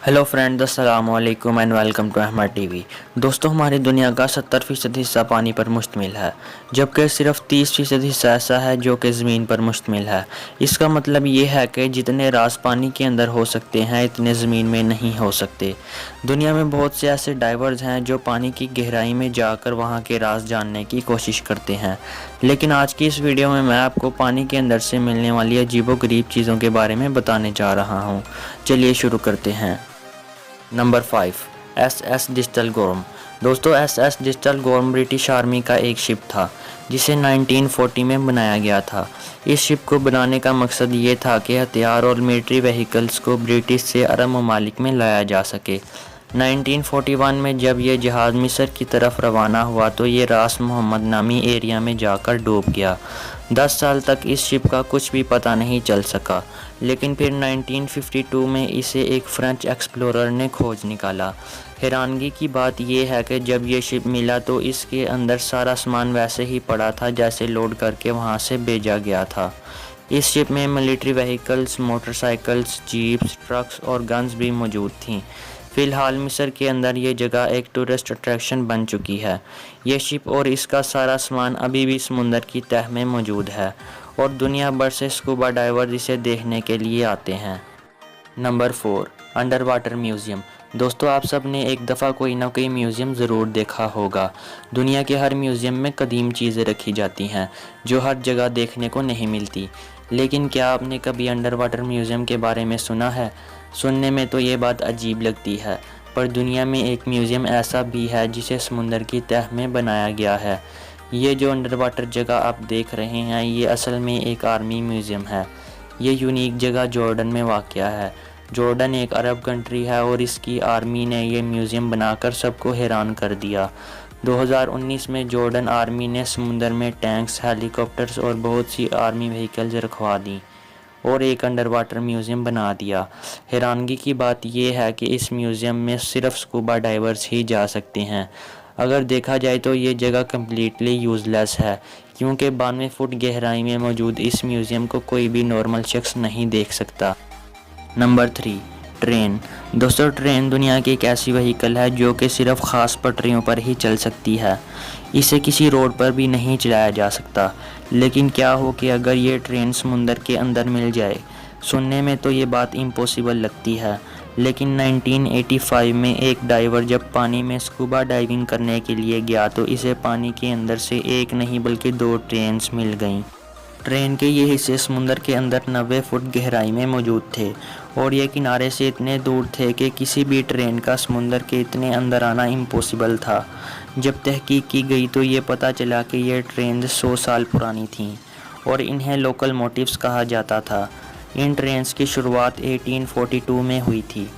Hello friend, अस्सलाम वालेकुम and welcome to Ahmad TV. दोस्तों, हमारी दुनिया का 70% हिस्सा पानी पर मुश्तमिल है, जबकि सिर्फ 30% हिस्सा ऐसा है जो कि ज़मीन पर मुश्तमिल है। इसका मतलब ये है कि जितने राज पानी के अंदर हो सकते हैं इतने ज़मीन में नहीं हो सकते। दुनिया में बहुत से ऐसे डाइवर्स हैं जो पानी की गहराई में जाकर वहाँ के राज जानने की कोशिश करते हैं, लेकिन आज की इस वीडियो में मैं आपको पानी के अंदर से मिलने वाली अजीबोगरीब चीज़ों के बारे में बताने जा रहा हूँ। चलिए शुरू करते हैं। नंबर 5, SS डिजिटल गोर्म। दोस्तों, SS डिजिटल गोर्म ब्रिटिश आर्मी का एक शिप था जिसे 1940 में बनाया गया था। इस शिप को बनाने का मकसद ये था कि हथियार और मिलिट्री व्हीकल्स को ब्रिटिश से अरब ममालिक में लाया जा सके। 1941 में जब ये जहाज़ मिस्र की तरफ रवाना हुआ तो ये रास मोहम्मद नामी एरिया में जाकर डूब गया। 10 साल तक इस शिप का कुछ भी पता नहीं चल सका, लेकिन फिर 1952 में इसे एक फ्रेंच एक्सप्लोरर ने खोज निकाला। हैरानगी की बात यह है कि जब ये शिप मिला तो इसके अंदर सारा सामान वैसे ही पड़ा था जैसे लोड करके वहाँ से भेजा गया था। इस शिप में military vehicles, motorcycles, jeeps, trucks और गन्स भी मौजूद थीं। फ़िलहाल मिस्र के अंदर ये जगह एक टूरिस्ट अट्रैक्शन बन चुकी है। ये शिप और इसका सारा सामान अभी भी समुंदर की तह में मौजूद है और दुनिया भर से स्कूबा डाइवर इसे देखने के लिए आते हैं। Number 4, under water museum. दोस्तों, आप सब ने एक दफ़ा कोई ना कोई म्यूज़ियम ज़रूर देखा होगा। दुनिया के हर म्यूज़ियम में कदीम चीज़ें रखी जाती हैं जो हर जगह देखने को नहीं मिलती। लेकिन क्या आपने कभी अंडर वाटर म्यूज़ियम के बारे में सुना है? सुनने में तो ये बात अजीब लगती है, पर दुनिया में एक म्यूज़ियम ऐसा भी है जिसे समुंदर की तह में बनाया गया है। ये जो अंडर वाटर जगह आप देख रहे हैं ये असल में एक आर्मी म्यूज़ियम है। ये यूनिक जगह जॉर्डन में वाक़या है। जॉर्डन एक अरब कंट्री है और इसकी आर्मी ने ये म्यूज़ियम बनाकर सबको हैरान कर दिया। 2019 में जॉर्डन आर्मी ने समुंदर में टैंक्स, हेलीकॉप्टर्स और बहुत सी आर्मी व्हीकल्स रखवा दी और एक अंडर वाटर म्यूज़ियम बना दिया। हैरानगी की बात यह है कि इस म्यूज़ियम में सिर्फ स्कूबा डाइवर्स ही जा सकते हैं। अगर देखा जाए तो ये जगह कम्प्लीटली यूज़लेस है, क्योंकि 92 फुट गहराई में मौजूद इस म्यूज़ियम को कोई भी नॉर्मल शख्स नहीं देख सकता। Number 3, train. दोस्तों, ट्रेन दुनिया की एक ऐसी व्हीकल है जो कि सिर्फ ख़ास पटरियों पर ही चल सकती है। इसे किसी रोड पर भी नहीं चलाया जा सकता। लेकिन क्या हो कि अगर ये ट्रेन समुंदर के अंदर मिल जाए? सुनने में तो ये बात इम्पॉसिबल लगती है, लेकिन 1985 में एक डाइवर जब पानी में स्कूबा डाइविंग करने के लिए गया तो इसे पानी के अंदर से एक नहीं बल्कि 2 ट्रेन्स मिल गईं। ट्रेन के ये हिस्से समुंदर के अंदर 90 फुट गहराई में मौजूद थे और ये किनारे से इतने दूर थे कि किसी भी ट्रेन का समुंदर के इतने अंदर आना इम्पॉसिबल था। जब तहकीक की गई तो ये पता चला कि ये ट्रेन 100 साल पुरानी थीं और इन्हें लोकल मोटिव्स कहा जाता था। इन ट्रेन्स की शुरुआत 1842 में हुई थी।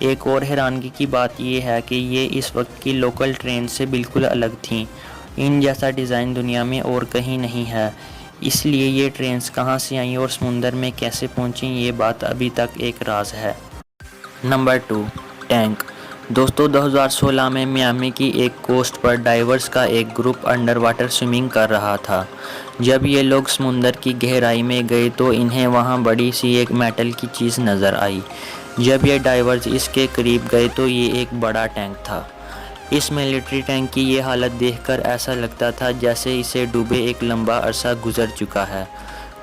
एक और हैरानगी की बात यह है कि ये इस वक्त की लोकल ट्रेन से बिल्कुल अलग थीं। इन जैसा डिज़ाइन दुनिया में और कहीं नहीं है। इसलिए ये ट्रेन्स कहाँ से आईं और समुंदर में कैसे पहुँचीं ये बात अभी तक एक राज है। Number 2, tank. दोस्तों, 2016 में मियामी की एक कोस्ट पर डाइवर्स का एक ग्रुप अंडर वाटर स्विमिंग कर रहा था। जब ये लोग समुंदर की गहराई में गए तो इन्हें वहाँ बड़ी सी एक मेटल की चीज़ नज़र आई। जब ये डाइवर्स इसके करीब गए तो ये एक बड़ा टैंक था। इस मिलिट्री टैंक की ये हालत देखकर ऐसा लगता था जैसे इसे डूबे एक लंबा अरसा गुजर चुका है।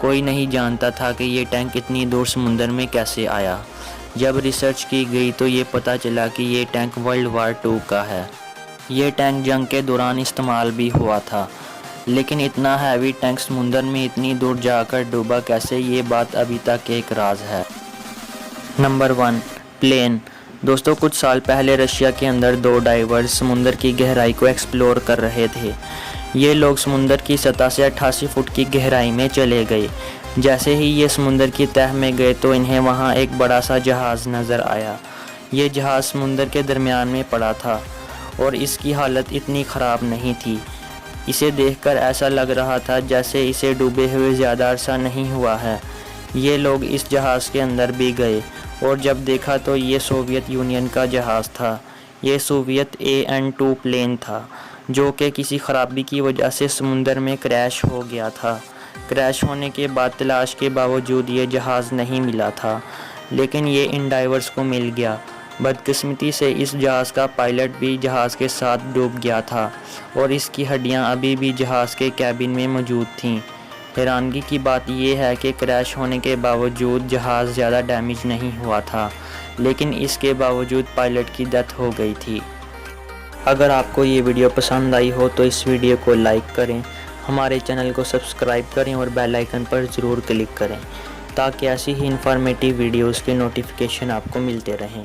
कोई नहीं जानता था कि ये टैंक इतनी दूर समुंदर में कैसे आया। जब रिसर्च की गई तो ये पता चला कि ये टैंक वर्ल्ड वार 2 का है। ये टैंक जंग के दौरान इस्तेमाल भी हुआ था, लेकिन इतना हैवी टैंक समुंदर में इतनी दूर जाकर डूबा कैसे, ये बात अभी तक एक राज है। Number 1, plane. दोस्तों, कुछ साल पहले रशिया के अंदर 2 डाइवर्स समुंदर की गहराई को एक्सप्लोर कर रहे थे। ये लोग समुंदर की सतह से 88 फुट की गहराई में चले गए। जैसे ही ये समुंदर की तह में गए तो इन्हें वहाँ एक बड़ा सा जहाज़ नज़र आया। ये जहाज़ समुंदर के दरमियान में पड़ा था और इसकी हालत इतनी ख़राब नहीं थी। इसे देखकर ऐसा लग रहा था जैसे इसे डूबे हुए ज़्यादा अरसा नहीं हुआ है। ये लोग इस जहाज़ के अंदर भी गए और जब देखा तो ये सोवियत यूनियन का जहाज़ था। ये सोवियत AN-2 प्लेन था जो कि किसी ख़राबी की वजह से समुंदर में क्रैश हो गया था। क्रैश होने के बाद तलाश के बावजूद ये जहाज़ नहीं मिला था, लेकिन ये इन डाइवर्स को मिल गया بدقسمتی سے اس جہاز کا پائلٹ بھی جہاز کے ساتھ ڈوب گیا تھا اور اس کی ہڈیاں ابھی بھی جہاز کے کیبن میں موجود تھیں۔ حیرانگی کی بات یہ ہے کہ کریش ہونے کے باوجود جہاز زیادہ ڈیمیج نہیں ہوا تھا، لیکن اس کے باوجود پائلٹ کی ڈیتھ ہو گئی تھی۔ اگر آپ کو یہ ویڈیو پسند آئی ہو تو اس ویڈیو کو لائک کریں، ہمارے چینل کو سبسکرائب کریں اور بیل آئیکن پر ضرور کلک کریں تاکہ ایسی ہی انفارمیٹیو ویڈیوز کے نوٹیفیکیشن آپ کو ملتے رہیں۔